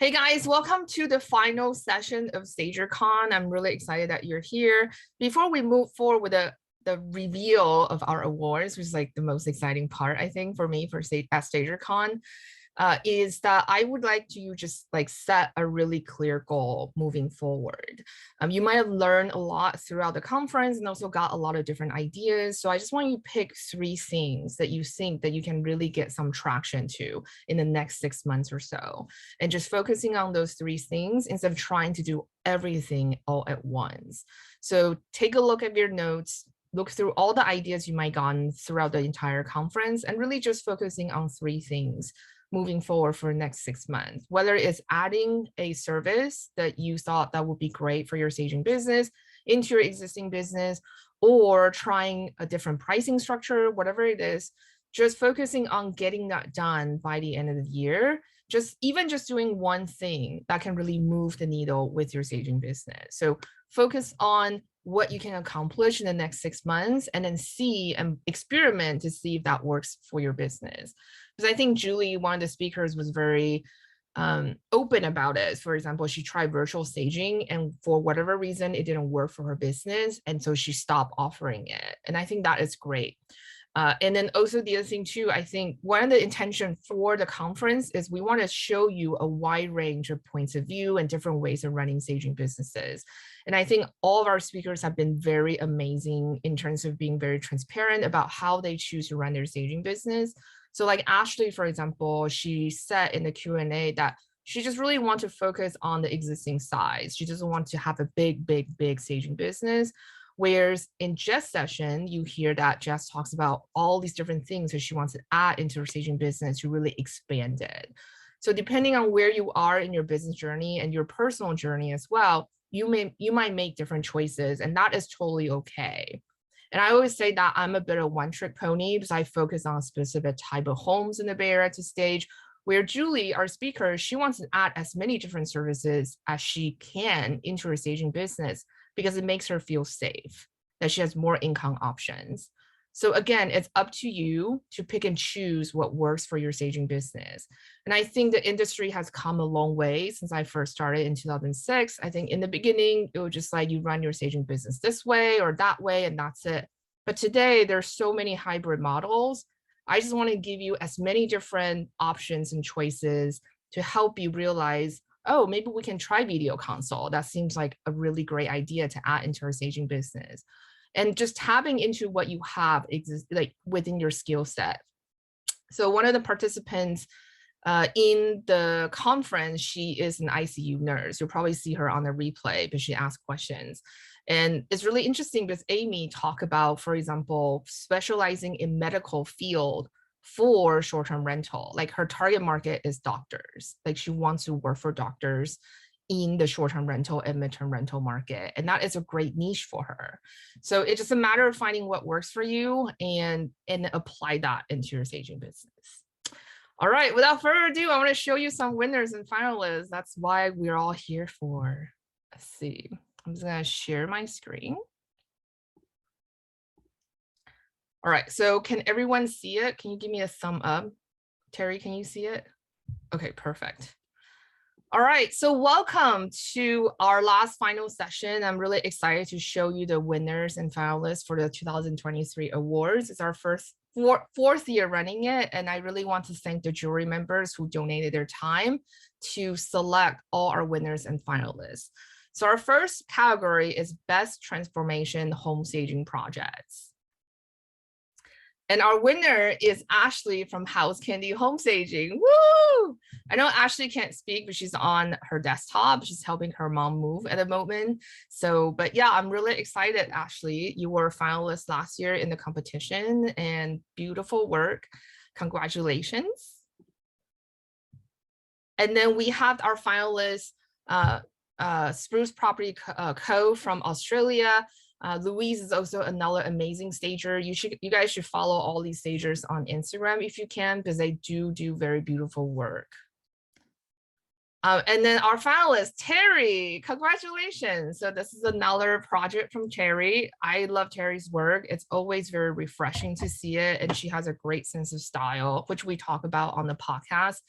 Hey guys, welcome to the final session of StagerCon. I'm really excited that you're here. Before we move forward with the reveal of our awards, which is like the most exciting part, I think, for me at StagerCon, is that I would like to just like set a really clear goal moving forward. You might have learned a lot throughout the conference and also got a lot of different ideas. So I just want you to pick 3 things that you think that you can really get some traction to in the next 6 months or so. And just focusing on those 3 things instead of trying to do everything all at once. So take a look at your notes, look through all the ideas you might gotten throughout the entire conference and really just focusing on 3 things moving forward for the next 6 months, whether it's adding a service that you thought that would be great for your staging business into your existing business, or trying a different pricing structure, whatever it is, just focusing on getting that done by the end of the year. Even just doing one thing that can really move the needle with your staging business. So focus on what you can accomplish in the next 6 months and then see and experiment to see if that works for your business. Because I think Julie, one of the speakers, was very open about it. For example, she tried virtual staging and for whatever reason, it didn't work for her business. And so she stopped offering it. And I think that is great. And then also the other thing too, I think one of the intention for the conference is we want to show you a wide range of points of view and different ways of running staging businesses. And I think all of our speakers have been very amazing in terms of being very transparent about how they choose to run their staging business. So like Ashley, for example, she said in the Q&A that she just really wants to focus on the existing size. She doesn't want to have a big staging business. Whereas in Jess' session, you hear that Jess talks about all these different things that she wants to add into her staging business to really expand it. So depending on where you are in your business journey and your personal journey as well, you might make different choices, and that is totally okay. And I always say that I'm a bit of one-trick pony because I focus on a specific type of homes in the Bay Area to stage, where Julie, our speaker, she wants to add as many different services as she can into her staging business because it makes her feel safe, that she has more income options. So again, it's up to you to pick and choose what works for your staging business. And I think the industry has come a long way since I first started in 2006. I think in the beginning, it was just like you run your staging business this way or that way, and that's it. But today, there's so many hybrid models. I just want to give you as many different options and choices to help you realize, oh, maybe we can try video console. That seems like a really great idea to add into our staging business. And just tapping into what you have like within your skill set. So one of the participants in the conference, she is an ICU nurse. You'll probably see her on the replay, but she asks questions. And it's really interesting because Amy talked about, for example, specializing in medical field for short-term rental. Like her target market is doctors. Like she wants to work for doctors in the short-term rental and mid-term rental market. And that is a great niche for her. So it's just a matter of finding what works for you and apply that into your staging business. All right, without further ado, I want to show you some winners and finalists. That's why we're all here for. Let's see. I'm just going to share my screen. All right, so can everyone see it? Can you give me a thumb up? Terry, can you see it? Okay, perfect. All right, so welcome to our last final session. I'm really excited to show you the winners and finalists for the 2023 awards. It's our fourth year running it, and I really want to thank the jury members who donated their time to select all our winners and finalists. So our first category is Best Transformation Home Staging Projects. And our winner is Ashley from House Candy Home Staging. Woo! I know Ashley can't speak, but she's on her desktop. She's helping her mom move at the moment. So, but yeah, I'm really excited, Ashley. You were a finalist last year in the competition and beautiful work. Congratulations. And then we have our finalists, Spruce Property Co. from Australia. Louise is also another amazing stager. You guys should follow all these stagers on Instagram if you can, because they do very beautiful work. And then our finalist, Terry, congratulations. So this is another project from Terry. I love Terry's work. It's always very refreshing to see it. And she has a great sense of style, which we talk about on the podcast.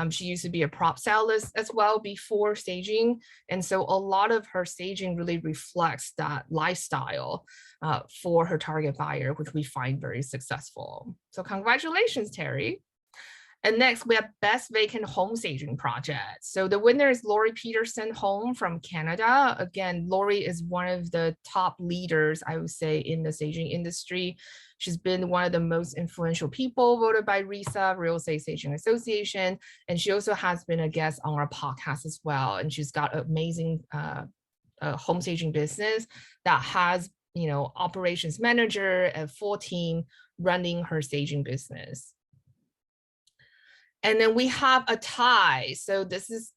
She used to be a prop stylist as well before staging. And so a lot of her staging really reflects that lifestyle for her target buyer, which we find very successful. So congratulations, Terry. And next, we have Best Vacant Home Staging Project. So the winner is Lori Peterson Home from Canada. Again, Lori is one of the top leaders, I would say, in the staging industry. She's been one of the most influential people voted by RESA, Real Estate Staging Association. And she also has been a guest on our podcast as well. And she's got an amazing home staging business that has, operations manager, a full team running her staging business. And then we have a tie. So this is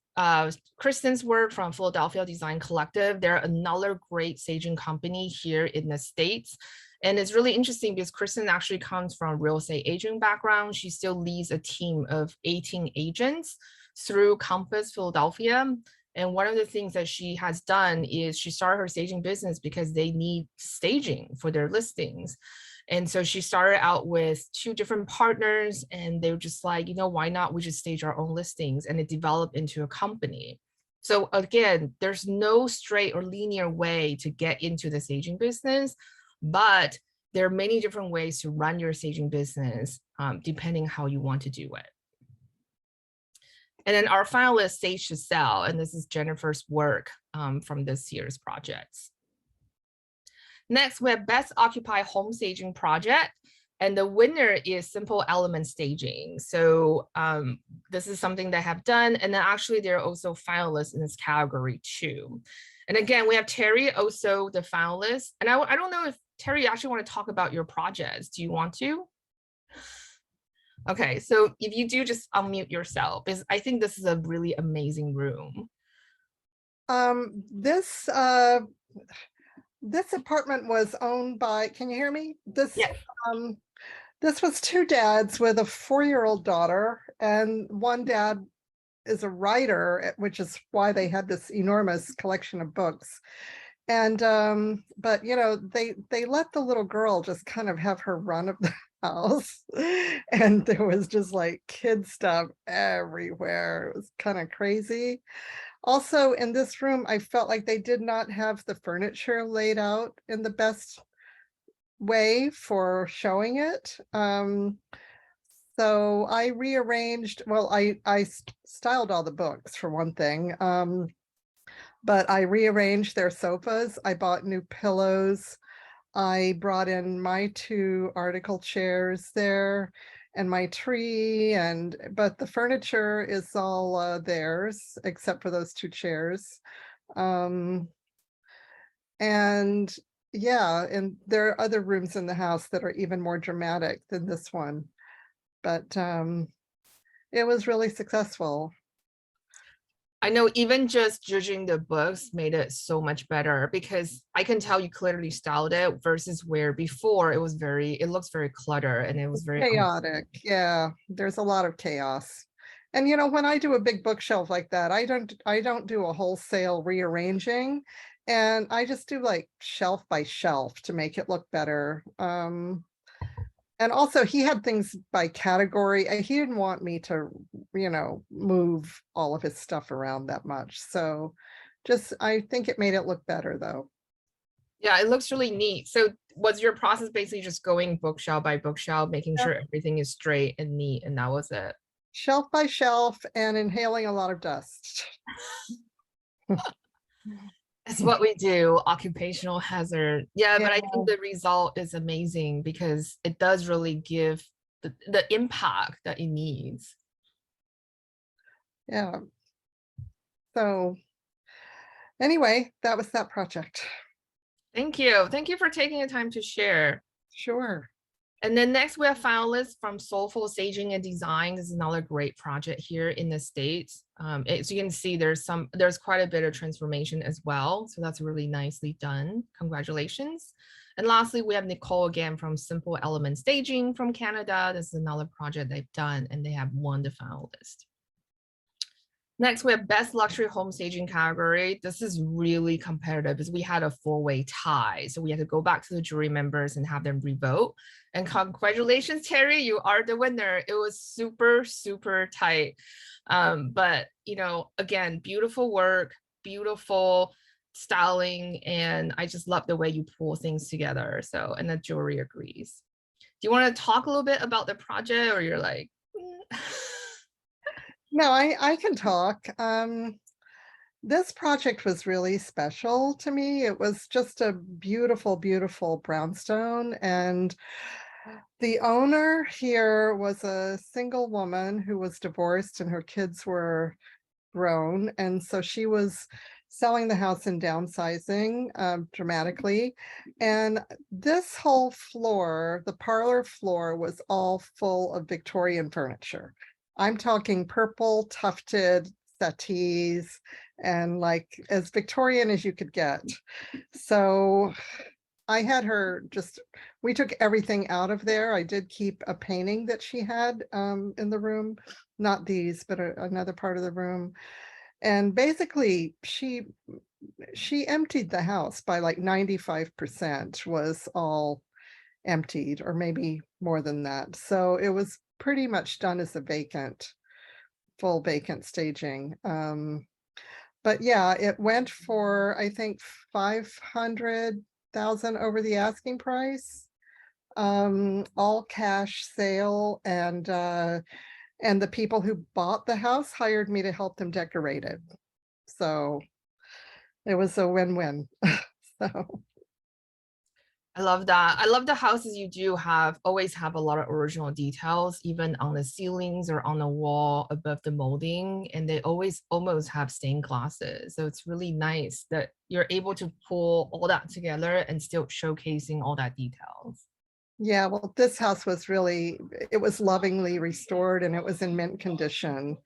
Kristen's work from Philadelphia Design Collective. They're another great staging company here in the States. And it's really interesting because Kristen actually comes from real estate agent background. She still leads a team of 18 agents through Compass Philadelphia. And one of the things that she has done is she started her staging business because they need staging for their listings. And so she started out with 2 different partners, and they were just like, why not we just stage our own listings? And it developed into a company. So again, there's no straight or linear way to get into the staging business, but there are many different ways to run your staging business, depending how you want to do it. And then our finalist, Stage to Sell, and this is Jennifer's work from this year's projects. Next, we have Best Occupy Home Staging Project, and the winner is Simple Element Staging. So this is something they have done, and then actually they're also finalists in this category too. And again, we have Terry, also the finalist. And I don't know if Terry, you actually want to talk about your projects. Do you want to? Okay, so if you do, just unmute yourself, because I think this is a really amazing room. This apartment was owned by, can you hear me? This was 2 dads with a 4-year-old daughter, and one dad is a writer, which is why they had this enormous collection of books. And but they let the little girl just kind of have her run of the house, and there was just like kid stuff everywhere. It was kind of crazy. Also, in this room, I felt like they did not have the furniture laid out in the best way for showing it. So I rearranged, well, I styled all the books for one thing, but I rearranged their sofas. I bought new pillows. I brought in my 2 article chairs there and my tree, but the furniture is all theirs except for those 2 chairs. And yeah, and there are other rooms in the house that are even more dramatic than this one, but it was really successful. I know even just judging the books made it so much better, because I can tell you clearly styled it versus where before it looks very cluttered and it was very chaotic. Yeah, there's a lot of chaos. And when I do a big bookshelf like that, I don't do a wholesale rearranging, and I just do like shelf by shelf to make it look better. And also he had things by category. He didn't want me to, move all of his stuff around that much. So I think it made it look better though. Yeah, it looks really neat. So was your process basically just going bookshelf by bookshelf, making sure everything is straight and neat, and that was it? Shelf by shelf and inhaling a lot of dust. That's what we do, occupational hazard. Yeah, but I think the result is amazing because it does really give the impact that it needs. Yeah. So anyway, that was that project. Thank you. Thank you for taking the time to share. Sure. And then next we have finalists from Soulful Staging and Design. This is another great project here in the States. As you can see, there's quite a bit of transformation as well. So that's really nicely done. Congratulations. And lastly, we have Nicole again from Simple Element Staging from Canada. This is another project they've done, and they have won the finalist. Next, we have best luxury home staging category. This is really competitive because we had a four-way tie. So we had to go back to the jury members and have them revote. And congratulations, Terry, you are the winner. It was super, super tight. But, you know, again, beautiful work, beautiful styling. And I just love the way you pull things together. So, and the jury agrees. Do you want to talk a little bit about the project, or you're like, No, I can talk. This project was really special to me. It was just a beautiful, beautiful brownstone. And the owner here was a single woman who was divorced and her kids were grown. And so she was selling the house and downsizing dramatically. And this whole floor, the parlor floor, was all full of Victorian furniture. I'm talking purple tufted settees and like as Victorian as you could get. So I had her just, we took everything out of there. I did keep a painting that she had in the room, not these, but another part of the room. And basically she emptied the house by like 95% was all emptied, or maybe more than that. So it was pretty much done as a vacant, full vacant staging. But yeah, it went for, I think, 500,000 over the asking price. All cash sale, and the people who bought the house hired me to help them decorate it. So it was a win-win. So I love that. I love the houses you do have, always have a lot of original details, even on the ceilings or on the wall above the molding. And they always almost have stained glasses. So it's really nice that you're able to pull all that together and still showcasing all that details. yeah, well, this house was really, it was lovingly restored and it was in mint condition.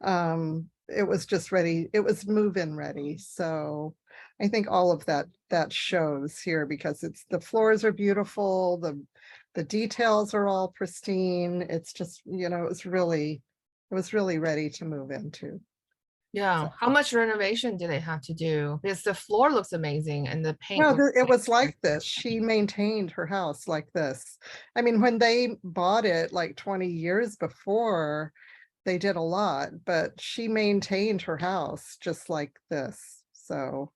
It was just ready, it was move-in ready. So I think all of that shows here, because it's, the floors are beautiful, the details are all pristine. It's just, you know, it was really ready to move into. Yeah. So How much renovation do they have to do? Because the floor looks amazing and the paint no, looks it was like this. She maintained her house like this. I mean, when they bought it like 20 years before, they did a lot, but she maintained her house just like this. So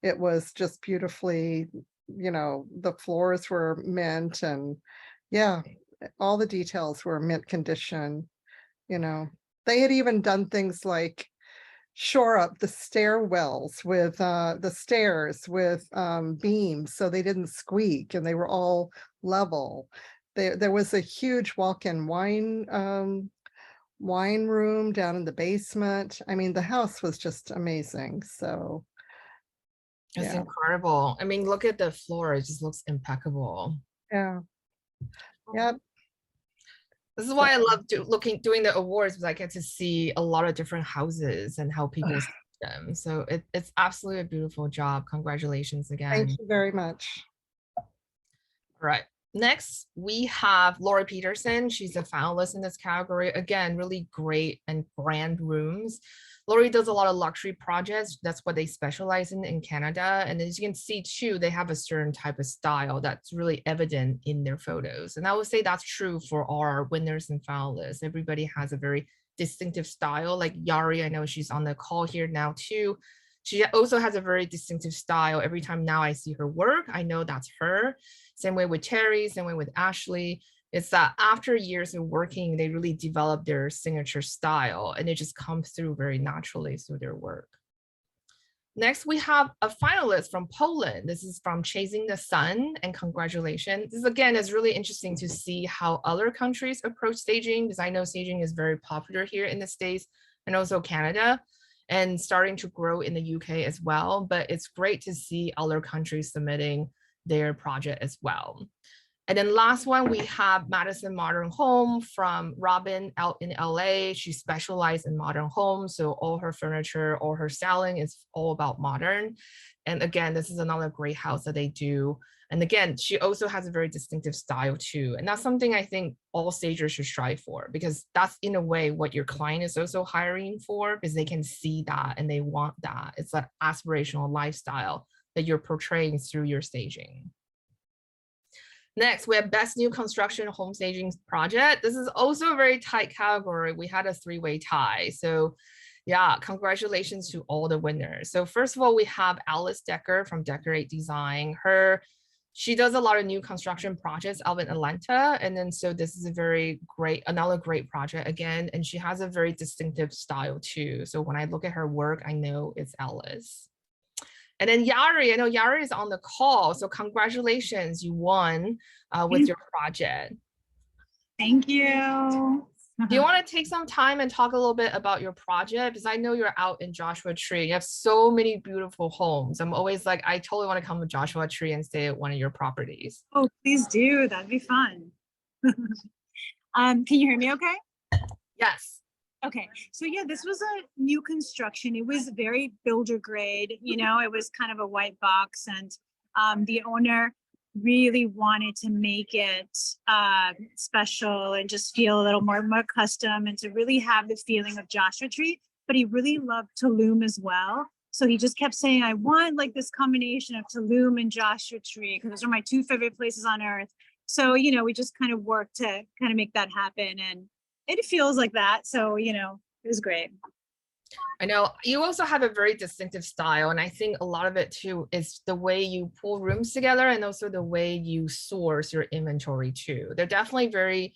it was just beautifully, you know, the floors were mint, and yeah, all the details were mint condition, you know. They had even done things like shore up the stairwells with the stairs with beams so they didn't squeak and they were all level. There was a huge walk-in wine room down in the basement. I mean, the house was just amazing. So it's yeah, incredible. I mean, look at the floor, it just looks impeccable. yeah, yeah. This is So why I love doing the awards, because I get to see a lot of different houses and how people see them. So it's absolutely a beautiful job. Congratulations thank again. you very much. All right. Next, we have Laura Peterson. She's a finalist in this category. Again, really great and grand rooms. Lori does a lot of luxury projects. That's what they specialize in Canada. And as you can see too, they have a certain type of style that's really evident in their photos. And I would say that's true for our winners and finalists. Everybody has a very distinctive style. Like Yari, I know she's on the call here now too. She also has a very distinctive style. Every time now I see her work, I know that's her. Same way with Terry, same way with Ashley. It's that after years of working, they really develop their signature style, and it just comes through very naturally through their work. Next, we have a finalist from Poland. This is from Chasing the Sun, and congratulations. This again is really interesting to see how other countries approach staging, because I know staging is very popular here in the States and also Canada, and starting to grow in the UK as well. But it's great to see other countries submitting their project as well. And then last one, we have Madison Modern Home from Robin out in LA. She specialized in modern homes. So all her furniture, all her styling is all about modern. And again, this is another great house that they do. And again, she also has a very distinctive style too. And that's something I think all stagers should strive for, because that's in a way what your client is also hiring for, because they can see that and they want that. It's that aspirational lifestyle that you're portraying through your staging. Next, we have Best New Construction Home Staging Project. This is also a very tight category. We had a three-way tie. So yeah, congratulations to all the winners. So first of all, we have Alice Decker from Decorate Design. She does a lot of new construction projects out in Atlanta. And then so this is a very great, another great project again. And she has a very distinctive style too. So when I look at her work, I know it's Alice. And then Yari, I know Yari is on the call. So congratulations, you won with your project. Thank you. Do you want to take some time and talk a little bit about your project? Because I know you're out in Joshua Tree. You have so many beautiful homes. I'm always like, I totally want to come to Joshua Tree and stay at one of your properties. Oh, please do. That'd be fun. Can you hear me okay? Yes. Okay, so yeah, this was a new construction. It was very builder grade, you know, it was kind of a white box, and the owner really wanted to make it special and just feel a little more custom and to really have the feeling of Joshua Tree, but he really loved Tulum as well. So he just kept saying, I want like this combination of Tulum and Joshua Tree, because those are my two favorite places on earth. So, you know, we just kind of worked to kind of make that happen, and it feels like that. So, you know, it was great. I know you also have a very distinctive style. And I think a lot of it too is the way you pull rooms together and also the way you source your inventory too. They're definitely very,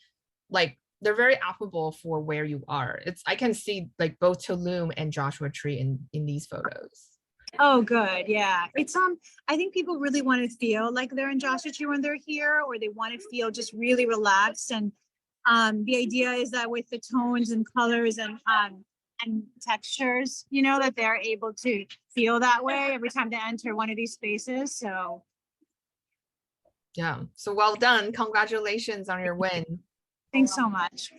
like, they're very applicable for where you are. I can see like both Tulum and Joshua Tree in these photos. Oh, good. Yeah. It's, I think people really want to feel like they're in Joshua Tree when they're here, or they want to feel just really relaxed. And the idea is that with the tones and colors and textures, you know, that they're able to feel that way every time they enter one of these spaces. So yeah, so well done. Congratulations on your win. Thanks so much.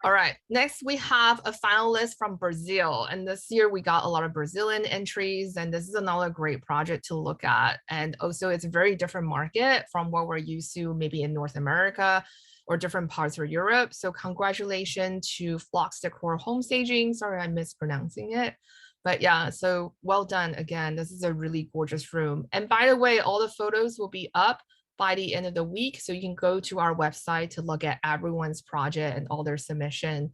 All right, next we have a finalist from Brazil. And this year we got a lot of Brazilian entries, and this is another great project to look at. And also it's a very different market from what we're used to maybe in North America or different parts of Europe. So congratulations to Flocks Decor Home Staging. Sorry, I'm mispronouncing it. But yeah, so well done again. This is a really gorgeous room. And by the way, all the photos will be up by the end of the week. So you can go to our website to look at everyone's project and all their submission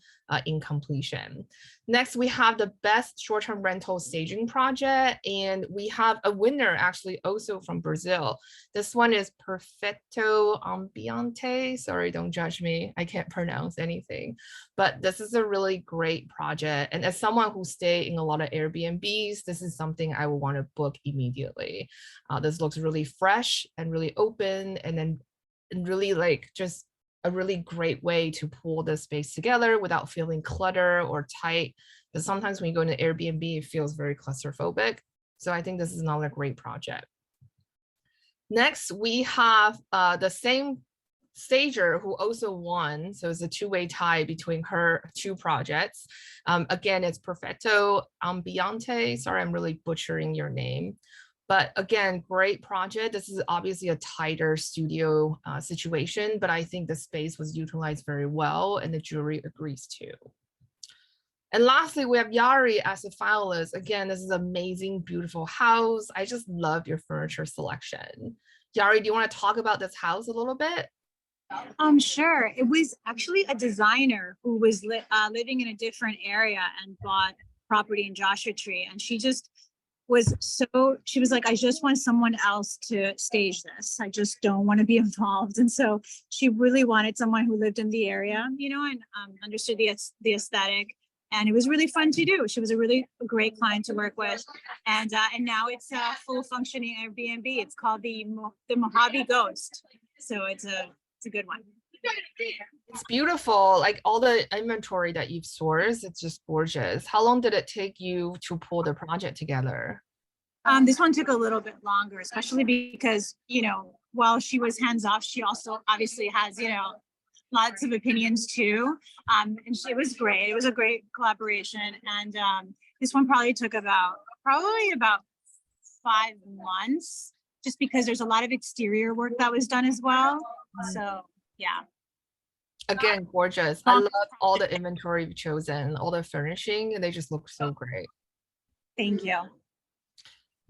in completion. Next, we have the best short-term rental staging project. And we have a winner actually also from Brazil. This one is Perfecto Ambiente. Sorry, don't judge me. I can't pronounce anything, but this is a really great project. And as someone who stay in a lot of Airbnbs, this is something I will want to book immediately. This looks really fresh and really open, and then really like just a really great way to pull the space together without feeling clutter or tight. Because sometimes when you go into Airbnb, it feels very claustrophobic. So I think this is another great project. Next, we have the same stager who also won. So it's a two-way tie between her two projects. Again, it's Perfecto Ambiente. Sorry, I'm really butchering your name. But again, great project. This is obviously a tighter studio situation, but I think the space was utilized very well and the jury agrees too. And lastly, we have Yari as a finalist. Again, this is an amazing, beautiful house. I just love your furniture selection. Yari, do you want to talk about this house a little bit? Sure. It was actually a designer who was living in a different area and bought property in Joshua Tree. And she just she was like, I just want someone else to stage this. I just don't want to be involved. And so she really wanted someone who lived in the area, you know, and understood the aesthetic. And it was really fun to do. She was a really great client to work with. And now it's a full functioning Airbnb. It's called the Mojave Ghost. So it's a good one. It's beautiful. Like all the inventory that you've sourced, it's just gorgeous. How long did it take you to pull the project together? This one took a little bit longer, especially because, you know, while she was hands off, she also obviously has, you know, lots of opinions too. And it was great. It was a great collaboration. And this one probably took about 5 months, just because there's a lot of exterior work that was done as well. So yeah. Again, gorgeous. I love all the inventory you've chosen, all the furnishing, and they just look so great. Thank you.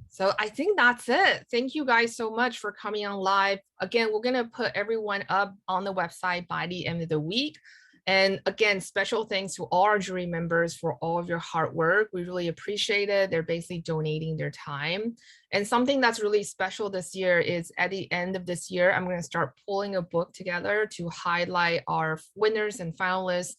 So I think that's it. Thank you guys so much for coming on live. Again, we're going to put everyone up on the website by the end of the week. And again, special thanks to all our jury members for all of your hard work. We really appreciate it. They're basically donating their time. And something that's really special this year is at the end of this year, I'm going to start pulling a book together to highlight our winners and finalists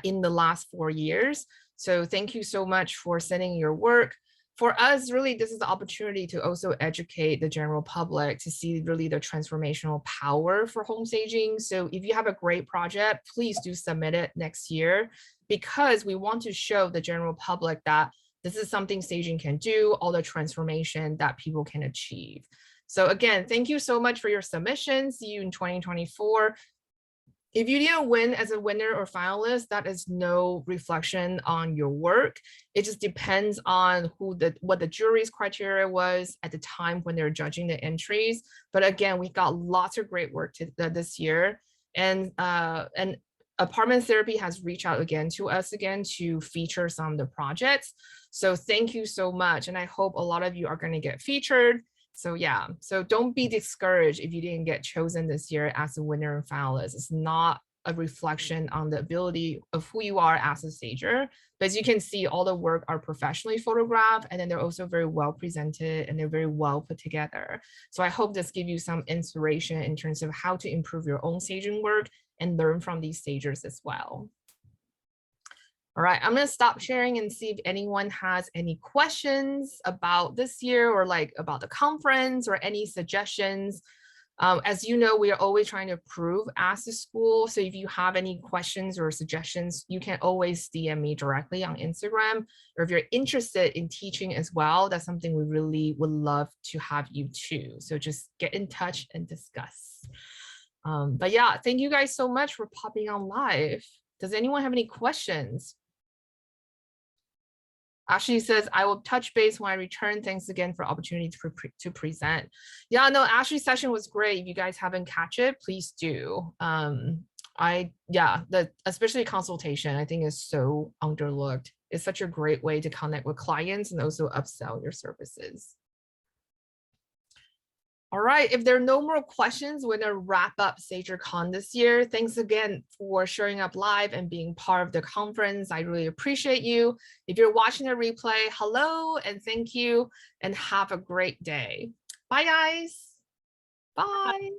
in the last 4 years. So thank you so much for sending your work. For us, really, this is the opportunity to also educate the general public to see really the transformational power for home staging. So if you have a great project, please do submit it next year, because we want to show the general public that this is something staging can do, all the transformation that people can achieve. So again, thank you so much for your submissions. See you in 2024. If you didn't win as a winner or finalist, that is no reflection on your work. It just depends on what the jury's criteria was at the time when they're judging the entries. But again, we got lots of great work this year. And Apartment Therapy has reached out again to us to feature some of the projects. So thank you so much. And I hope a lot of you are going to get featured. So yeah, so don't be discouraged if you didn't get chosen this year as a winner and finalist. It's not a reflection on the ability of who you are as a stager. But as you can see, all the work are professionally photographed, and then they're also very well presented and they're very well put together. So I hope this gives you some inspiration in terms of how to improve your own staging work and learn from these stagers as well. All right, I'm going to stop sharing and see if anyone has any questions about this year or like about the conference or any suggestions. As you know, we are always trying to improve as a school. So if you have any questions or suggestions, you can always DM me directly on Instagram. Or if you're interested in teaching as well, that's something we really would love to have you too. So just get in touch and discuss. But yeah, thank you guys so much for popping on live. Does anyone have any questions? Ashley says, I will touch base when I return. Thanks again for opportunity to present. Yeah, no, Ashley's session was great. If you guys haven't catch it, please do. Especially consultation, I think is so underlooked. It's such a great way to connect with clients and also upsell your services. All right, if there are no more questions, we're gonna wrap up StagerCon this year. Thanks again for showing up live and being part of the conference. I really appreciate you. If you're watching the replay, hello and thank you, and have a great day. Bye guys, bye.